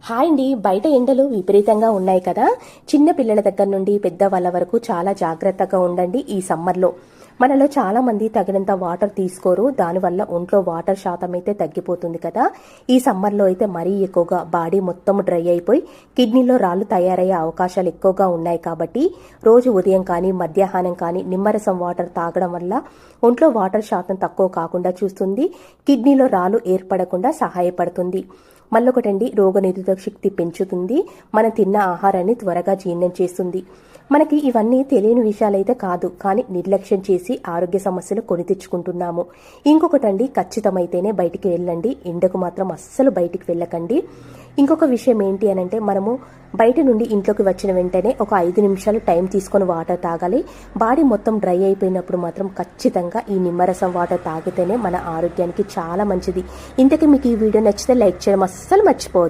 Hi అండి. బయట ఎండలు విపరీతంగా ఉన్నాయి కదా. చిన్న పిల్లల దగ్గర నుండి పెద్దవాళ్ళ వరకు చాలా జాగ్రత్తగా ఉండండి. ఈ సమ్మర్లో మనలో చాలా మంది తగినంత వాటర్ తీసుకోరు. దానివల్ల ఒంట్లో వాటర్ శాతం అయితే తగ్గిపోతుంది కదా. ఈ సమ్మర్లో అయితే మరీ ఎక్కువగా బాడీ మొత్తం డ్రై అయిపోయి కిడ్నీలో రాళ్ళు తయారయ్యే అవకాశాలు ఎక్కువగా ఉన్నాయి. కాబట్టి రోజు ఉదయం కానీ మధ్యాహ్నం కానీ నిమ్మరసం వాటర్ తాగడం వల్ల ఒంట్లో వాటర్ శాతం తక్కువ కాకుండా చూస్తుంది. కిడ్నీలో రాళ్ళు ఏర్పడకుండా సహాయపడుతుంది. మళ్ళొకటండి, రోగనిరోధక శక్తి పెంచుతుంది. మనం తిన్న ఆహారాన్ని త్వరగా జీర్ణం చేస్తుంది. మనకి ఇవన్నీ తెలియని విషయాలైతే కాదు, కానీ నిర్లక్ష్యం చేసి ఆరోగ్య సమస్యలు కొని తెచ్చుకుంటున్నాము. ఇంకొకటండి, ఖచ్చితమైతేనే బయటికి వెళ్ళండి. ఎండకు మాత్రం అస్సలు బయటికి వెళ్ళకండి. ఇంకొక విషయం ఏంటి అనంటే, మనము బయట నుండి ఇంట్లోకి వచ్చిన వెంటనే ఒక 5 నిమిషాలు టైం తీసుకొని వాటర్ తాగాలి. బాడీ మొత్తం డ్రై అయిపోయినప్పుడు మాత్రం ఖచ్చితంగా ఈ నిమ్మరసం వాటర్ తాగితేనే మన ఆరోగ్యానికి చాలా మంచిది. ఇంతకీ మీకు ఈ వీడియో నచ్చితే లైక్ చేయడం అస్సలు మర్చిపోవద్దు.